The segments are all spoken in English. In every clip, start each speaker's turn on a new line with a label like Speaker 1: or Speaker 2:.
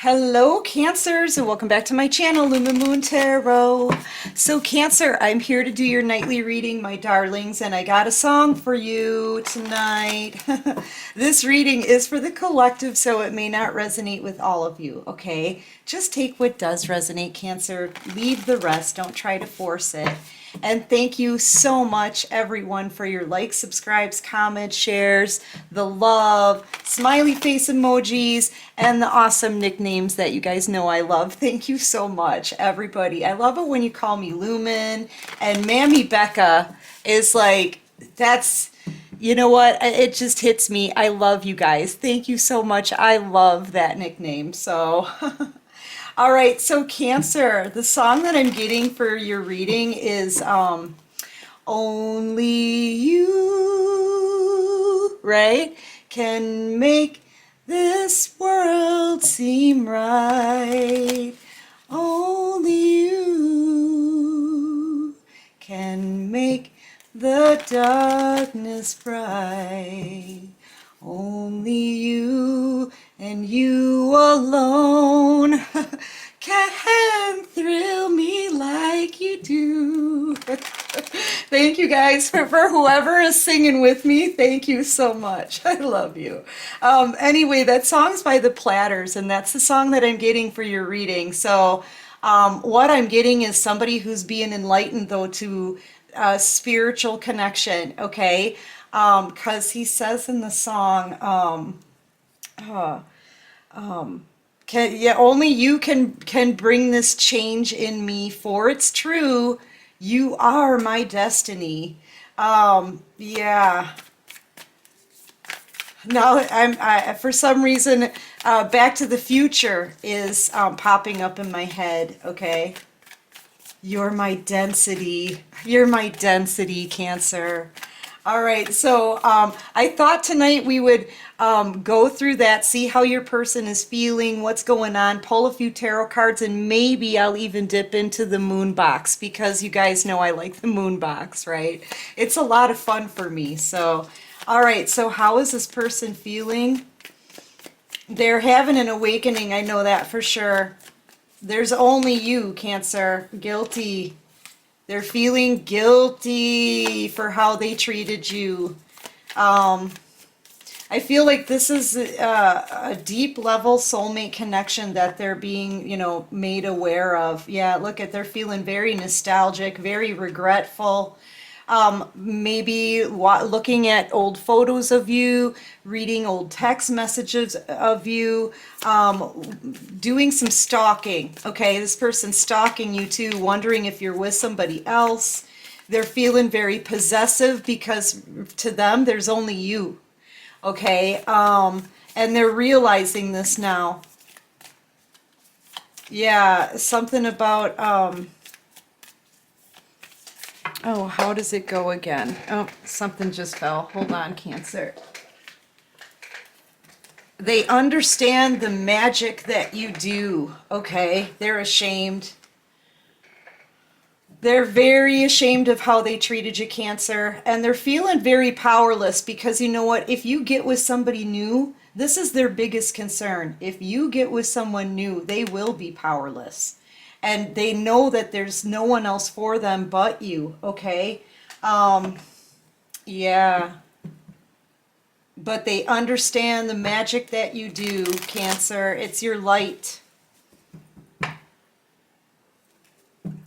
Speaker 1: Hello Cancers, and welcome back to my channel, Moon Tarot. So Cancer, I'm here to do your nightly reading, my darlings, and I got a song for you tonight. This reading is for the collective, so it may not resonate with all of you, okay? Just take what does resonate, Cancer. Leave the rest. Don't try to force it. And thank you so much, everyone, for your likes, subscribes, comments, shares, the love, smiley face emojis, and the awesome nicknames that you guys know I love. Thank you so much, everybody. I love it when you call me Lumen, and Mammy Becca is like, that's, you know what? It just hits me. I love you guys. Thank you so much. I love that nickname. So... All right, so Cancer, the song that I'm getting for your reading is Only You, right, can make this world seem right. Only you can make the darkness bright. Only you and you alone can thrill me like you do. Thank you guys for whoever is singing with me. Thank you so much. I love you. Anyway, that song's by the Platters, and that's the song that I'm getting for your reading. So what I'm getting is somebody who's being enlightened, though, to spiritual connection, okay? Because he says in the song, only you can bring this change in me, for it's true, you are my destiny. Yeah. Now for some reason, Back to the Future is popping up in my head. Okay. You're my density. You're my density, Cancer. All right, so I thought tonight we would go through that, see how your person is feeling, what's going on, pull a few tarot cards, and maybe I'll even dip into the moon box, because you guys know I like the moon box, right? It's a lot of fun for me. So, all right, so how is this person feeling? They're having an awakening, I know that for sure. There's only you, Cancer. Guilty. They're feeling guilty for how they treated you. I feel like this is a deep level soulmate connection that they're being, made aware of. Yeah, look at, they're feeling very nostalgic, very regretful. Maybe looking at old photos of you, reading old text messages of you, doing some stalking. Okay, this person's stalking you too, wondering if you're with somebody else. They're feeling very possessive because to them there's only you. Okay, and they're realizing this now. Yeah, something about oh, how does it go again? Oh, something just fell. Hold on, Cancer. They understand the magic that you do, okay? They're ashamed. They're very ashamed of how they treated you, Cancer. And they're feeling very powerless because you know what? If you get with somebody new, this is their biggest concern. If you get with someone new, they will be powerless. And they know that there's no one else for them but you, okay? Yeah. But they understand the magic that you do, Cancer. It's your light.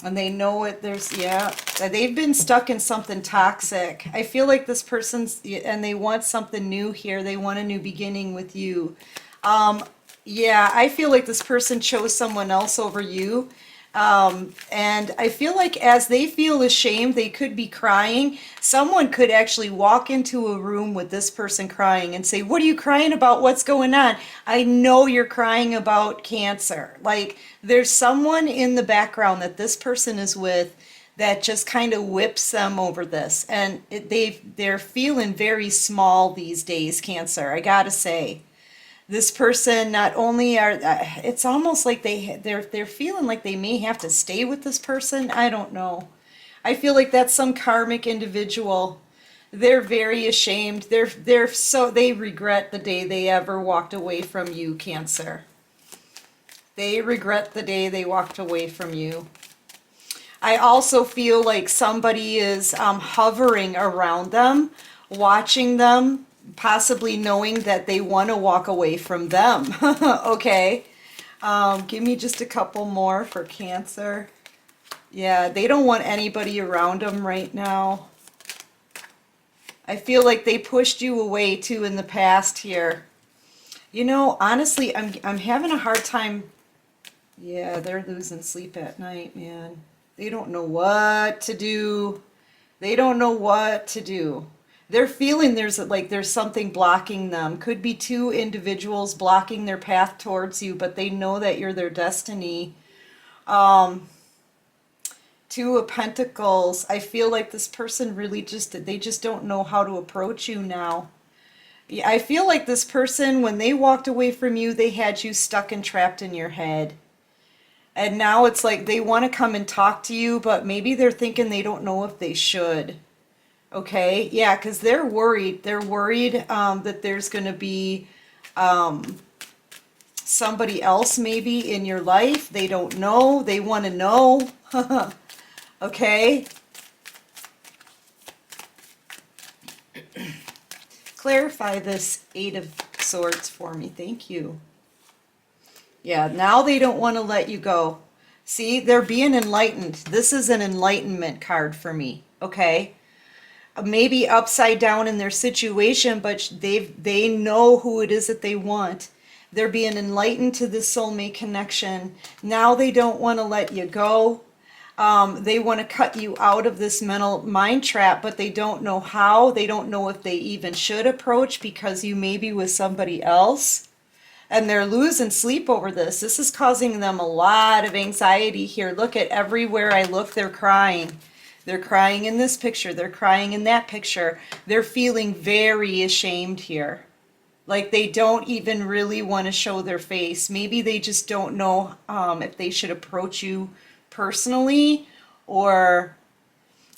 Speaker 1: And they know it. They've been stuck in something toxic. I feel like this person's, and they want something new here. They want a new beginning with you. Yeah, I feel like this person chose someone else over you. And I feel like as they feel ashamed, they could be crying. Someone could actually walk into a room with this person crying and say, "What are you crying about? What's going on?" I know you're crying about Cancer. Like, there's someone in the background that this person is with that just kind of whips them over this. And they're feeling very small these days, Cancer, I gotta say. This person not only are, it's almost like they're feeling like they may have to stay with this person. I don't know. I feel like that's some karmic individual. They're very ashamed. They regret the day they ever walked away from you, Cancer. They regret the day they walked away from you. I also feel like somebody is hovering around them, watching them, possibly knowing that they want to walk away from them. Okay. Give me just a couple more for Cancer. Yeah, they don't want anybody around them right now. I feel like they pushed you away too in the past here. You know, honestly, I'm having a hard time. Yeah, they're losing sleep at night, man. They don't know what to do. They don't know what to do. They're feeling there's something blocking them. Could be two individuals blocking their path towards you, but they know that you're their destiny. Two of Pentacles. I feel like this person really they just don't know how to approach you now. Yeah, I feel like this person, when they walked away from you, they had you stuck and trapped in your head. And now it's like they want to come and talk to you, but maybe they're thinking they don't know if they should. Okay? Yeah, because they're worried. They're worried that there's going to be somebody else maybe in your life. They don't know. They want to know. Okay? Clarify this Eight of Swords for me. Thank you. Yeah, now they don't want to let you go. See, they're being enlightened. This is an enlightenment card for me, okay? Maybe upside down in their situation, but they know who it is that they want. They're being enlightened to this soulmate connection. Now they don't want to let you go. They want to cut you out of this mental mind trap, but they don't know how. They don't know if they even should approach because you may be with somebody else. And they're losing sleep over this. This is causing them a lot of anxiety here. Look at everywhere I look, they're crying. They're crying in this picture. They're crying in that picture. They're feeling very ashamed here. Like they don't even really want to show their face. Maybe they just don't know if they should approach you personally, or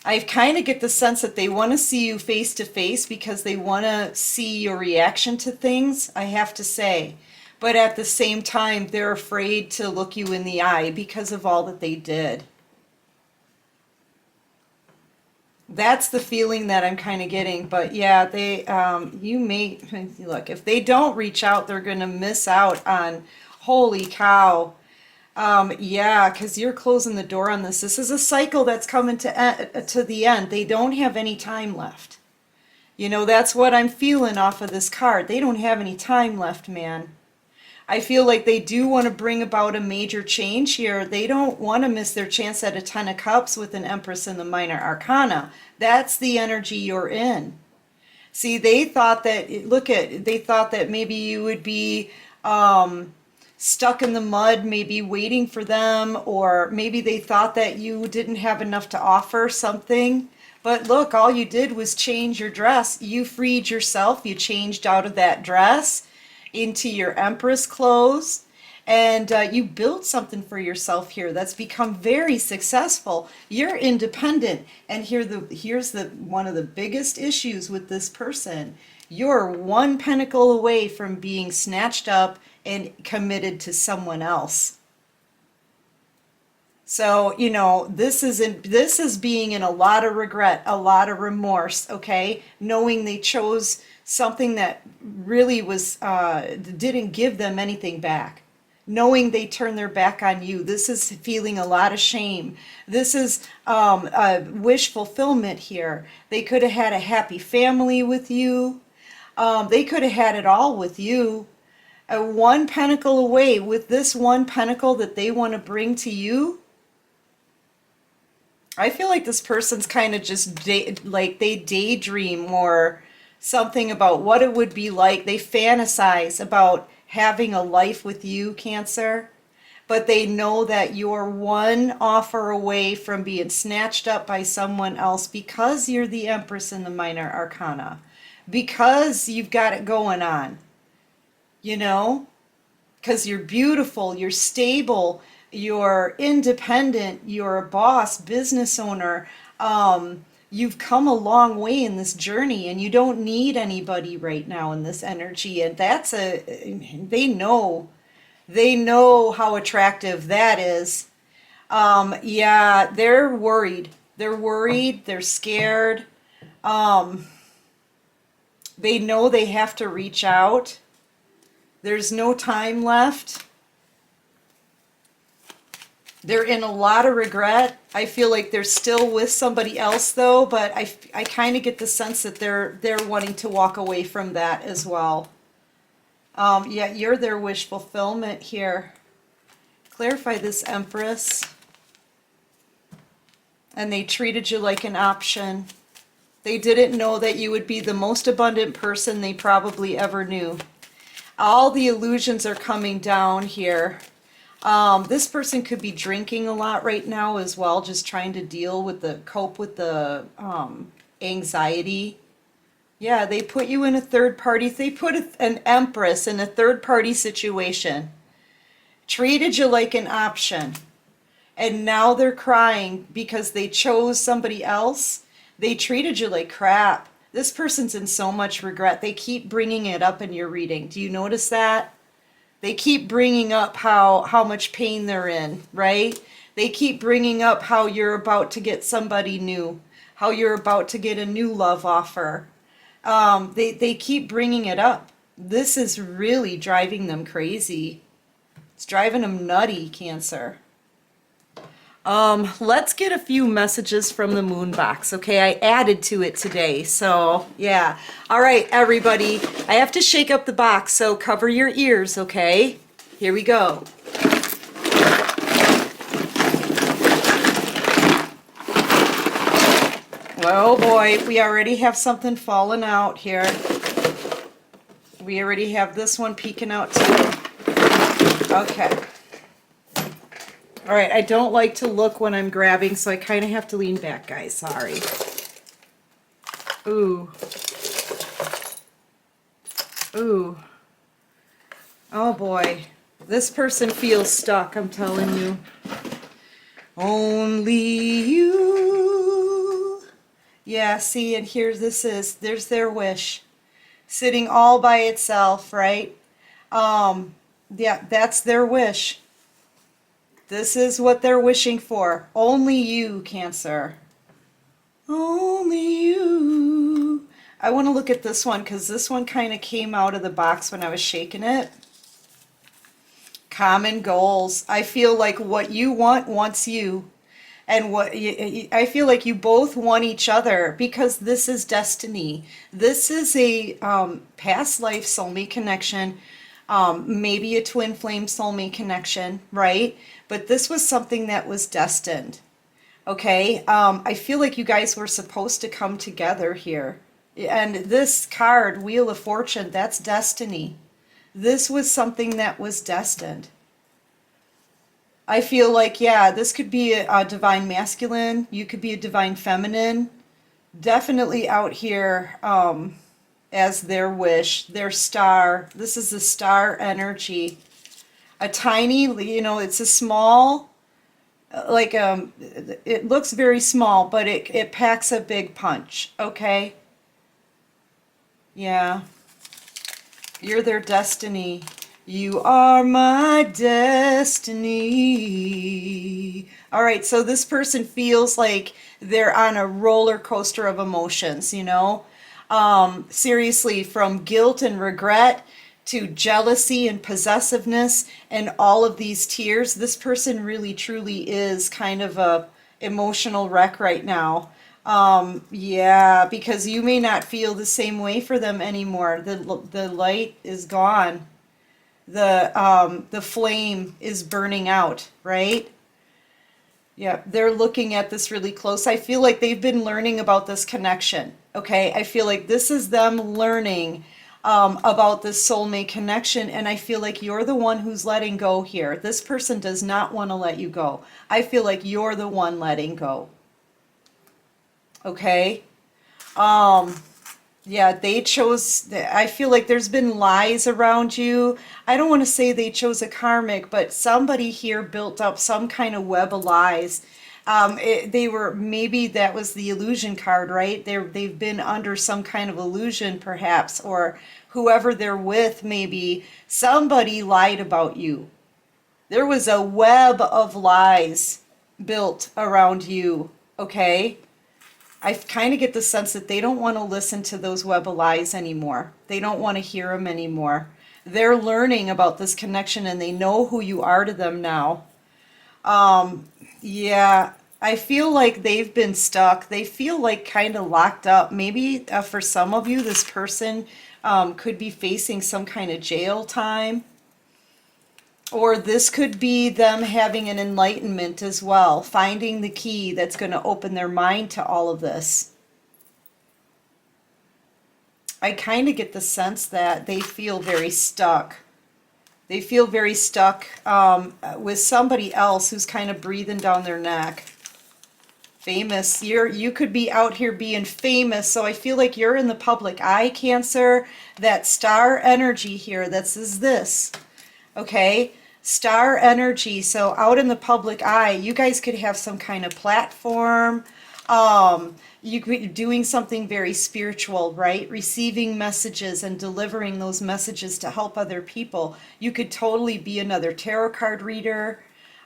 Speaker 1: I kind of get the sense that they want to see you face to face because they want to see your reaction to things, I have to say. But at the same time, they're afraid to look you in the eye because of all that they did. That's the feeling that I'm kind of getting. But yeah, you may, look, if they don't reach out, they're going to miss out on, holy cow. Yeah, because you're closing the door on this. This is a cycle that's coming to the end. They don't have any time left. You know, that's what I'm feeling off of this card. They don't have any time left, man. I feel like they do want to bring about a major change here. They don't want to miss their chance at a Ten of Cups with an Empress in the Minor Arcana. That's the energy you're in. See, they thought that, they thought that maybe you would be stuck in the mud, maybe waiting for them, or maybe they thought that you didn't have enough to offer something. But look, all you did was change your dress. You freed yourself. You changed out of that dress into your Empress clothes, and you built something for yourself here that's become very successful. You're independent, and here's one of the biggest issues with this person. You're one pentacle away from being snatched up and committed to someone else. So, you know, this is being in a lot of regret, a lot of remorse, okay? Knowing they chose something that really didn't give them anything back. Knowing they turned their back on you. This is feeling a lot of shame. This is a wish fulfillment here. They could have had a happy family with you. They could have had it all with you. One pentacle away, with this one pentacle that they want to bring to you. I feel like this person's kind of just they daydream or something about what it would be like. They fantasize about having a life with you, Cancer, but they know that you're one offer away from being snatched up by someone else because you're the Empress in the Minor Arcana, because you've got it going on, you know, because you're beautiful, you're stable, you're independent, you're a boss, business owner. You've come a long way in this journey, and you don't need anybody right now in this energy. And they know They know how attractive that is. Yeah, they're worried. They're worried. They're scared. They know they have to reach out. There's no time left. They're in a lot of regret. I feel like they're still with somebody else though, but I kind of get the sense that they're wanting to walk away from that as well. Yeah, you're their wish fulfillment here. Clarify this, Empress. And they treated you like an option. They didn't know that you would be the most abundant person they probably ever knew. All the illusions are coming down here. This person could be drinking a lot right now as well, just trying to cope with the anxiety. Yeah, they put you in a third party. They put an Empress in a third party situation. Treated you like an option. And now they're crying because they chose somebody else. They treated you like crap. This person's in so much regret. They keep bringing it up in your reading. Do you notice that? They keep bringing up how much pain they're in, right? They keep bringing up how you're about to get somebody new, how you're about to get a new love offer. They keep bringing it up. This is really driving them crazy. It's driving them nutty, Cancer. Let's get a few messages from the moon box. Okay, I added to it today, so yeah. All right, everybody, I have to shake up the box, so cover your ears, okay? Here we go. Oh boy, we already have something falling out here. We already have this one peeking out too. Okay. All right, I don't like to look when I'm grabbing, so I kind of have to lean back, guys. Sorry. Ooh. Ooh. Oh, boy. This person feels stuck, I'm telling you. Only you. Yeah, see, and here this is. There's their wish. Sitting all by itself, right? Yeah, that's their wish. This is what they're wishing for. Only you, Cancer. Only you. I want to look at this one because this one kind of came out of the box when I was shaking it. Common goals. I feel like what you want wants you. And I feel like you both want each other because this is destiny. This is a past life soulmate connection. Maybe a twin flame soulmate connection, right? But this was something that was destined. Okay, I feel like you guys were supposed to come together here. And this card, Wheel of Fortune, that's destiny. This was something that was destined. I feel like, yeah, this could be a divine masculine. You could be a divine feminine. Definitely out here as their wish, their star. This is the star energy. A tiny, you know, it's a small, like it looks very small, but it packs a big punch, okay? Yeah. You're their destiny. You are my destiny. All right, so this person feels like they're on a roller coaster of emotions, you know? Seriously, from guilt and regret to jealousy and possessiveness and all of these tears, this person really truly is kind of a emotional wreck right now. Yeah, because you may not feel the same way for them anymore. The light is gone. The flame is burning out, right? Yeah, they're looking at this really close. I feel like they've been learning about this connection. Okay, I feel like this is them learning about this soulmate connection, and I feel like you're the one who's letting go here. This person does not want to let you go. I feel like you're the one letting go. Okay? Yeah, they chose, I feel like there's been lies around you. I don't want to say they chose a karmic, but somebody here built up some kind of web of lies. Maybe that was the illusion card, right? They've been under some kind of illusion perhaps, or whoever they're with, maybe somebody lied about you. There was a web of lies built around you, okay? I kind of get the sense that they don't want to listen to those web of lies anymore. They don't want to hear them anymore. They're learning about this connection and they know who you are to them now. Yeah, I feel like they've been stuck. They feel like kind of locked up. Maybe for some of you, this person could be facing some kind of jail time. Or this could be them having an enlightenment as well, finding the key that's going to open their mind to all of this. I kind of get the sense that they feel very stuck. They feel very stuck with somebody else who's kind of breathing down their neck. Famous. You could be out here being famous, so I feel like you're in the public eye, Cancer. That star energy here, this. Okay? Star energy, so out in the public eye, you guys could have some kind of platform. You could be doing something very spiritual, right? Receiving messages and delivering those messages to help other people. You could totally be another tarot card reader,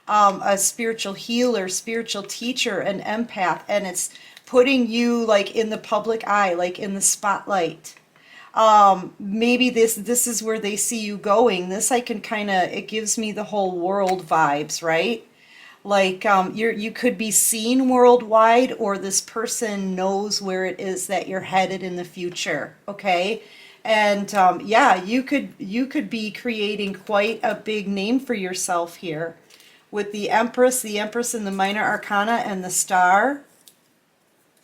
Speaker 1: a spiritual healer, spiritual teacher, an empath, and it's putting you like in the public eye, like in the spotlight. Maybe this is where they see you going. This I can kind of, it gives me the whole world vibes, right? Like you could be seen worldwide, or this person knows where it is that you're headed in the future, okay? And yeah, you could be creating quite a big name for yourself here with the Empress in the Minor Arcana, and the Star.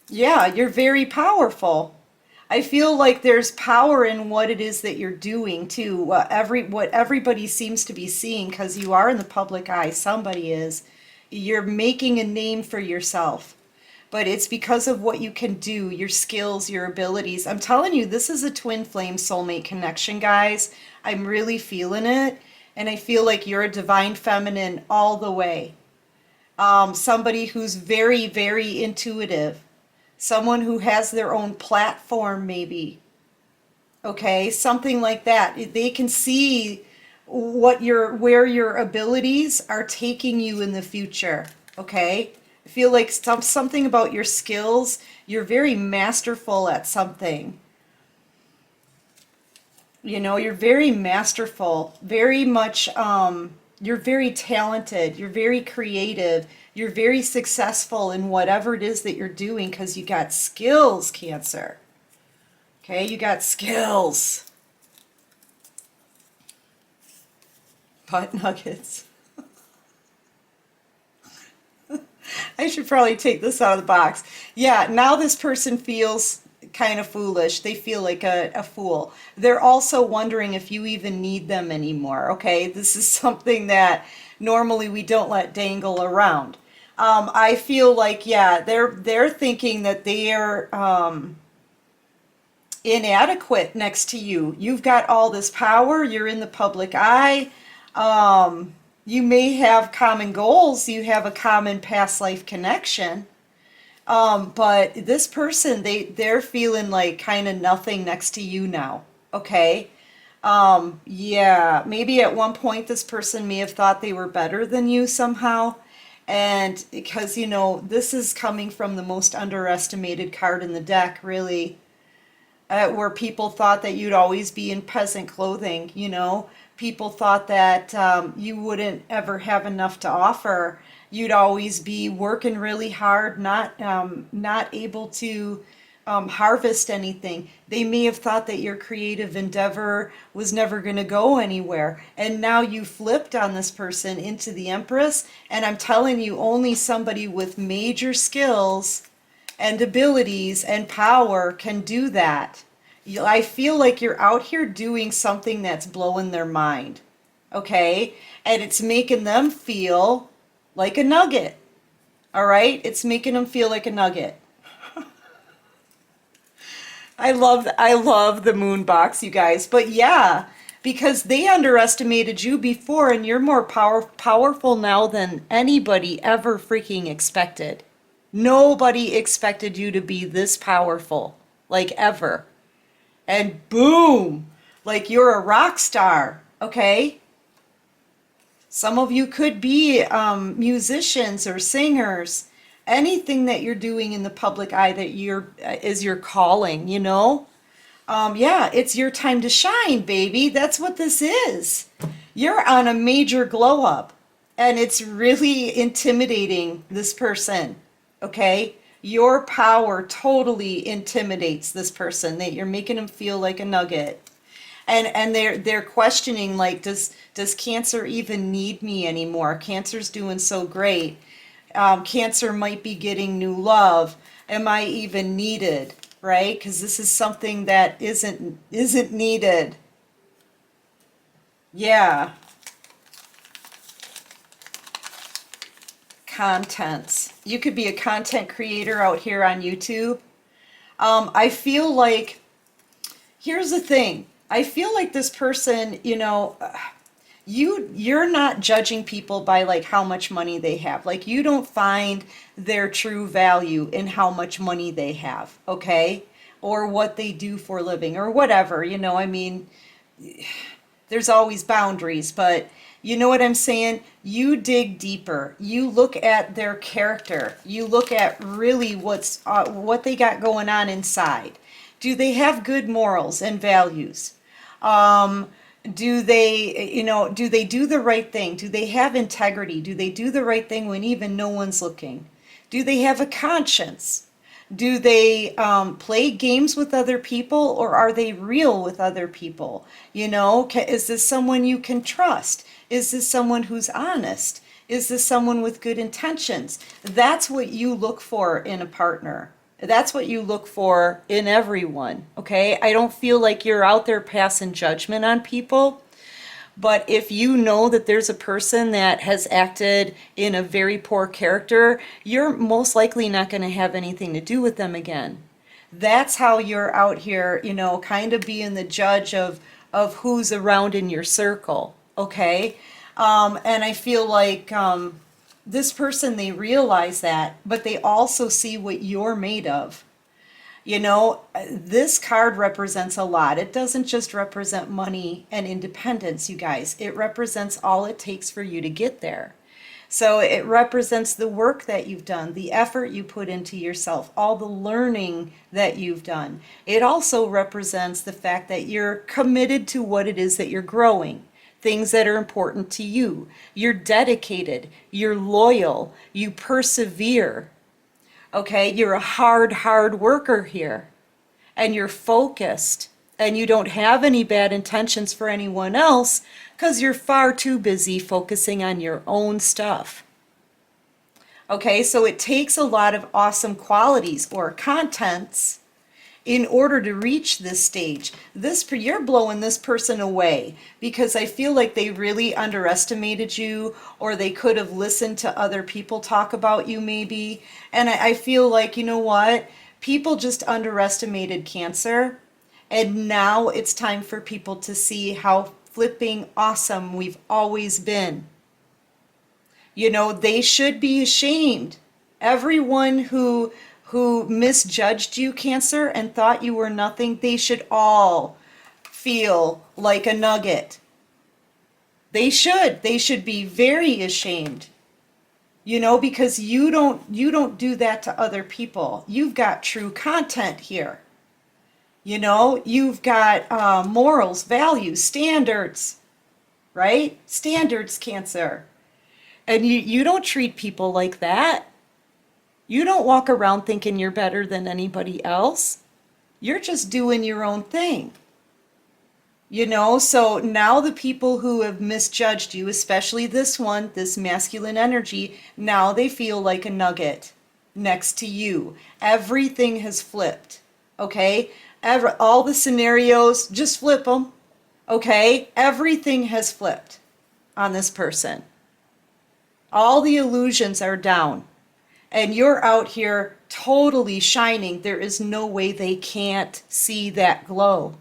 Speaker 1: Yeah, you're very powerful. I feel like there's power in what it is that you're doing too. What everybody seems to be seeing, because you are in the public eye, somebody is. You're making a name for yourself. But it's because of what you can do, your skills, your abilities. I'm telling you, this is a twin flame soulmate connection, guys. I'm really feeling it. And I feel like you're a divine feminine all the way. Somebody who's very, very intuitive. Someone who has their own platform, maybe. Okay, something like that. They can see where your abilities are taking you in the future. Okay, I feel like something about your skills. You're very masterful at something. You know, you're very masterful. Very much. You're very talented. You're very creative. You're very successful in whatever it is that you're doing because you got skills, Cancer. Okay, you got skills. Butt nuggets. I should probably take this out of the box. Yeah, now this person feels kind of foolish. They feel like a fool. They're also wondering if you even need them anymore. Okay, this is something that normally we don't let dangle around. I feel like, yeah, they're thinking that they're inadequate next to you. You've got all this power. You're in the public eye. You may have common goals. You have a common past life connection. But this person, they're feeling like kind of nothing next to you now. Okay. Yeah, maybe at one point this person may have thought they were better than you somehow. And because, you know, this is coming from the most underestimated card in the deck, really, where people thought that you'd always be in peasant clothing, you know. People thought that you wouldn't ever have enough to offer. You'd always be working really hard, not able to harvest anything. They may have thought that your creative endeavor was never going to go anywhere. And now you flipped on this person into the Empress. And I'm telling you, only somebody with major skills and abilities and power can do that. I feel like you're out here doing something that's blowing their mind. Okay? And it's making them feel like a nugget. All right? It's making them feel like a nugget. I love the moon box, you guys. But yeah, because they underestimated you before, and you're more powerful now than anybody ever freaking expected. Nobody expected you to be this powerful, like ever. And boom, like you're a rock star, okay? Some of you could be musicians or singers. Anything that you're doing in the public eye that is your calling, you know? Yeah, it's your time to shine, baby. That's what this is. You're on a major glow up, and it's really intimidating this person, okay? Your power totally intimidates this person, that you're making them feel like a nugget. And they're questioning, like, does Cancer even need me anymore? Cancer's doing so great. Cancer might be getting new love. Am I even needed? Right? Because this is something that isn't needed. Yeah. Contents. You could be a content creator out here on YouTube. I feel like, here's the thing. I feel like this person, you know, you're not judging people by like how much money they have. Like, you don't find their true value in how much money they have, okay? Or what they do for a living or whatever, you know, I mean, there's always boundaries, but you know what I'm saying? You dig deeper. You look at their character. You look at really what they got going on inside. Do they have good morals and values? Do they, you know, do they do the right thing? Do they have integrity? Do they do the right thing when even no one's looking? Do they have a conscience? Do they play games with other people, or are they real with other people? You know, is this someone you can trust? Is this someone who's honest? Is this someone with good intentions? That's what you look for in a partner. That's what you look for in everyone, okay? I don't feel like you're out there passing judgment on people, but if you know that there's a person that has acted in a very poor character, you're most likely not going to have anything to do with them again. That's how you're out here, you know, kind of being the judge of who's around in your circle, okay? And I feel like this person, they realize that, but they also see what you're made of. You know, this card represents a lot. It doesn't just represent money and independence, you guys. It represents all it takes for you to get there. So it represents the work that you've done, the effort you put into yourself, all the learning that you've done. It also represents the fact that you're committed to what it is that you're growing, things that are important to you. You're dedicated, you're loyal, you persevere. Okay, you're a hard worker here, and you're focused, and you don't have any bad intentions for anyone else because you're far too busy focusing on your own stuff. Okay, so it takes a lot of awesome qualities or contents in order to reach this stage. You're blowing this person away because I feel like they really underestimated you, or they could have listened to other people talk about you maybe. And I feel like, you know what? People just underestimated Cancer, and now it's time for people to see how flipping awesome we've always been. You know, they should be ashamed. Everyone who misjudged you, Cancer, and thought you were nothing, they should all feel like a nugget. They should be very ashamed. You know, because you don't do that to other people. You've got true content here. You know, you've got morals, values, standards, right? Standards, Cancer. And you don't treat people like that. You don't walk around thinking you're better than anybody else. You're just doing your own thing. You know, so now the people who have misjudged you, especially this one, this masculine energy, now they feel like a nugget next to you. Everything has flipped, okay? All the scenarios, just flip them, okay? Everything has flipped on this person. All the illusions are down. And you're out here totally shining. There is no way they can't see that glow.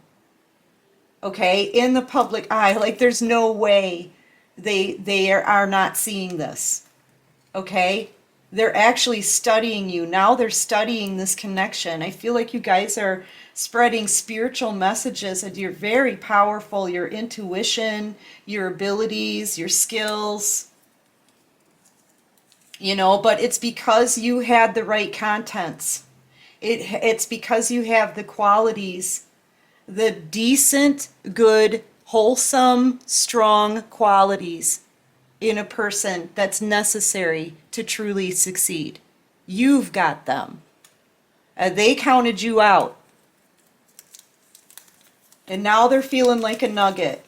Speaker 1: Okay, in the public eye, like there's no way they are not seeing this. Okay? They're actually studying you. Now they're studying this connection. I feel like you guys are spreading spiritual messages, and you're very powerful. Your intuition, your abilities, your skills, you know, but it's because you had the right contents. It's because you have the qualities, the decent, good, wholesome, strong qualities in a person that's necessary to truly succeed. You've got them. They counted you out. And now they're feeling like a nugget.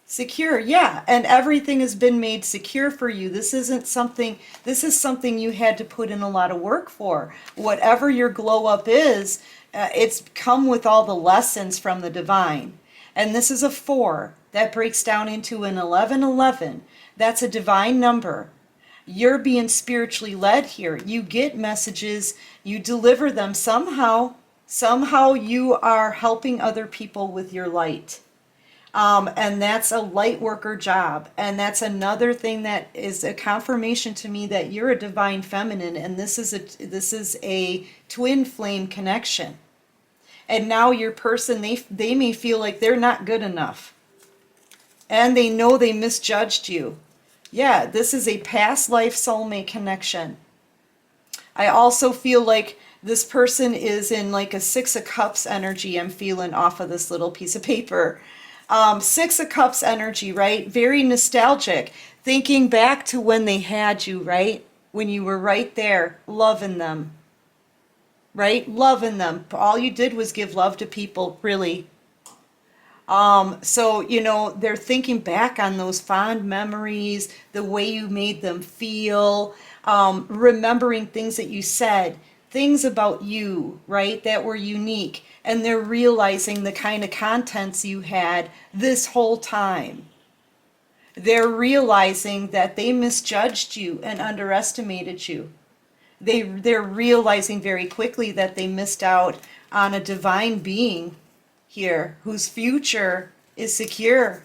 Speaker 1: Secure, yeah, and everything has been made secure for you. This is something you had to put in a lot of work for. Whatever your glow up is, it's come with all the lessons from the divine. And this is a 4 that breaks down into an 1111. That's a divine number. You're being spiritually led here. You get messages, you deliver them somehow. Somehow you are helping other people with your light. And that's a light worker job. And that's another thing that is a confirmation to me that you're a divine feminine, and this is a twin flame connection. And now your person, they may feel like they're not good enough. And they know they misjudged you. Yeah, this is a past life soulmate connection. I also feel like this person is in like a 6 of Cups energy. I'm feeling off of this little piece of paper. 6 of Cups energy, right? Very nostalgic. Thinking back to when they had you, right? When you were right there, loving them. Right? Loving them. All you did was give love to people, really. So, you know, they're thinking back on those fond memories, the way you made them feel, remembering things that you said, things about you, right, that were unique. And they're realizing the kind of contents you had this whole time. They're realizing that they misjudged you and underestimated you. They're realizing very quickly that they missed out on a divine being here whose future is secure,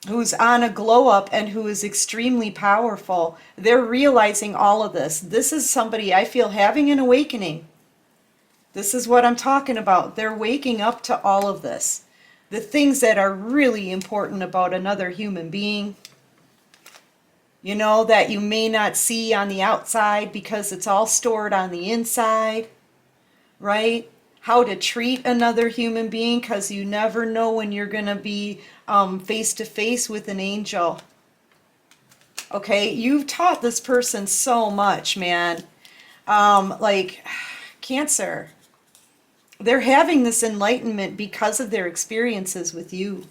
Speaker 1: who's on a glow up and who is extremely powerful. They're realizing all of this. This is somebody I feel having an awakening. This is what I'm talking about. They're waking up to all of this. The things that are really important about another human being, you know, that you may not see on the outside because it's all stored on the inside, right? How to treat another human being, because you never know when you're going to be face to face with an angel. Okay, you've taught this person so much, man. Like Cancer, they're having this enlightenment because of their experiences with you.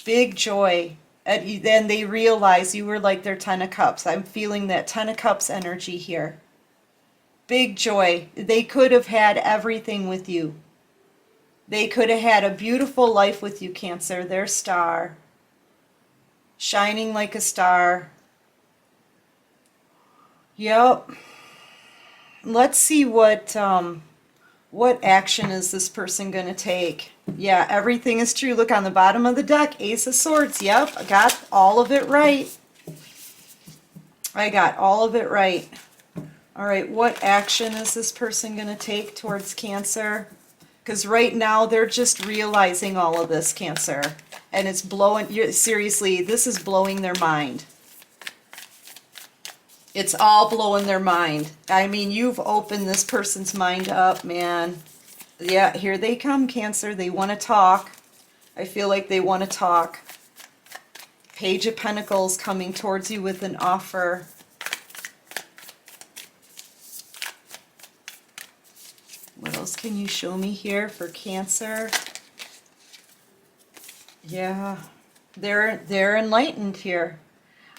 Speaker 1: Big joy. And then they realize you were like their 10 of Cups. I'm feeling that 10 of Cups energy here. Big joy. They could have had everything with you. They could have had a beautiful life with you, Cancer. Their star. Shining like a star. Yep. Let's see what action is this person going to take. Yeah, everything is true. Look on the bottom of the deck. Ace of Swords. Yep, I got all of it right. I got all of it right. All right, what action is this person going to take towards Cancer? Because right now they're just realizing all of this, Cancer. And it's blowing, seriously, this is blowing their mind. It's all blowing their mind. I mean, you've opened this person's mind up, man. Yeah, here they come, Cancer. They want to talk. I feel like they want to talk. Page of Pentacles coming towards you with an offer. What else can you show me here for Cancer? Yeah, they're enlightened here.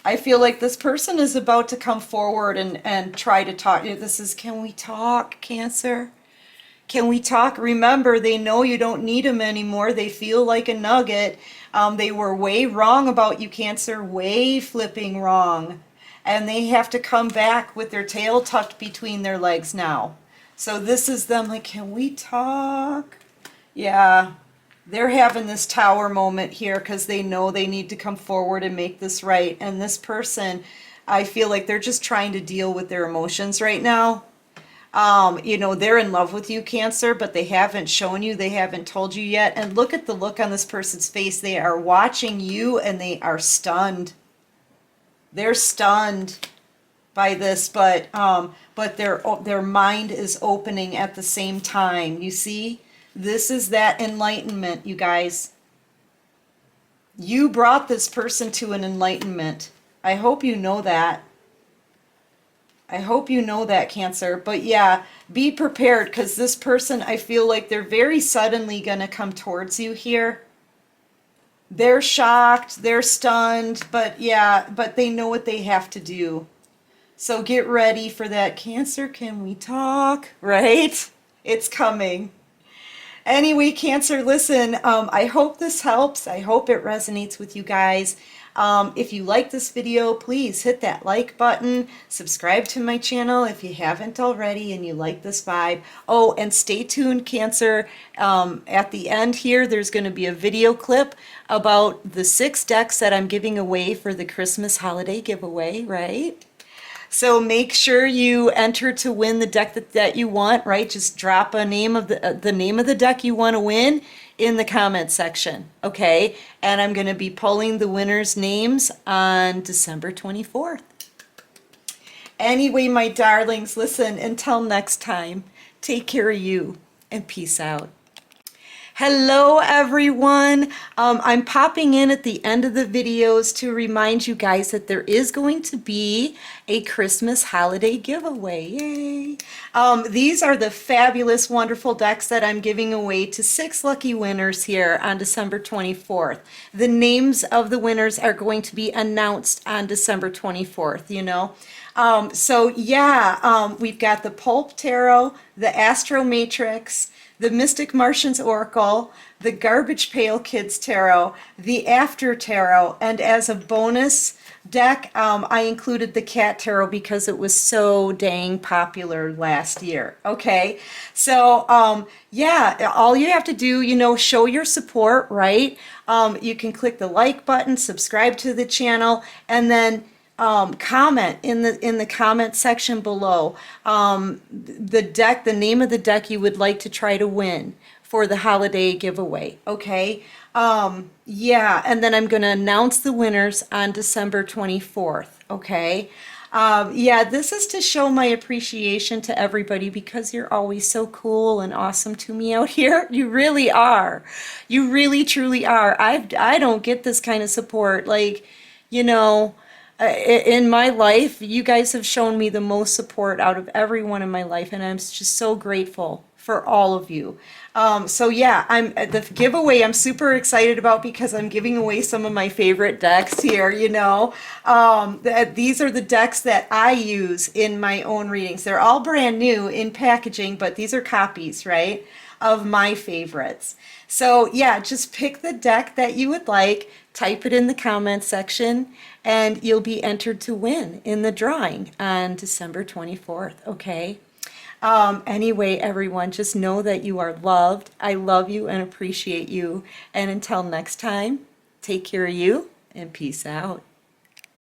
Speaker 1: I feel like this person is about to come forward and try to talk. This is, can we talk, Cancer? Can we talk? Remember, they know you don't need them anymore. They feel like a nugget. They were way wrong about you, Cancer. Way flipping wrong. And they have to come back with their tail tucked between their legs now. So this is them like, can we talk? Yeah. They're having this tower moment here because they know they need to come forward and make this right. And this person, I feel like they're just trying to deal with their emotions right now. You know, they're in love with you, Cancer, but they haven't shown you, they haven't told you yet. And look at the look on this person's face. They are watching you and they are stunned. They're stunned by this, but their mind is opening at the same time. You see? This is that enlightenment, you guys. You brought this person to an enlightenment. I hope you know that. I hope you know that, Cancer. But yeah, be prepared because this person, I feel like they're very suddenly going to come towards you here. They're shocked, they're stunned, but yeah, but they know what they have to do. So get ready for that. Cancer, can we talk? Right? It's coming. Anyway, Cancer, listen, I hope this helps. I hope it resonates with you guys. If you like this video, please hit that like button. Subscribe to my channel if you haven't already and you like this vibe. Oh, and stay tuned, Cancer. At the end here, there's going to be a video clip about the 6 decks that I'm giving away for the Christmas holiday giveaway, right? So make sure you enter to win the deck that you want, right? Just drop a name of the name of the deck you want to win in the comment section, okay? And I'm going to be pulling the winners' names on December 24th. Anyway, my darlings, listen, until next time, take care of you and peace out. Hello everyone. I'm popping in at the end of the videos to remind you guys that there is going to be a Christmas holiday giveaway. Yay! These are the fabulous, wonderful decks that I'm giving away to 6 lucky winners here on December 24th. The names of the winners are going to be announced on December 24th, you know. So yeah, we've got the Pulp Tarot, the Astro Matrix, the Mystic Martians Oracle, the Garbage Pail Kids Tarot, the After Tarot, and as a bonus deck, I included the Cat Tarot because it was so dang popular last year. Okay, so yeah, all you have to do, you know, show your support, right? You can click the like button, subscribe to the channel, and then comment in the comment section below the name of the deck you would like to try to win for the holiday giveaway. Okay, yeah, and then I'm going to announce the winners on December 24th. Okay, yeah, this is to show my appreciation to everybody because you're always so cool and awesome to me out here. You really are. You really truly are. I don't get this kind of support, like, you know, in my life. You guys have shown me the most support out of everyone in my life, and I'm just so grateful for all of you. So yeah, the giveaway I'm super excited about because I'm giving away some of my favorite decks here, you know. These are the decks that I use in my own readings. They're all brand new in packaging, but these are copies, right, of my favorites. So yeah, just pick the deck that you would like, type it in the comment section, and you'll be entered to win in the drawing on December 24th, okay? Anyway, everyone, just know that you are loved. I love you and appreciate you. And until next time, take care of you and peace out.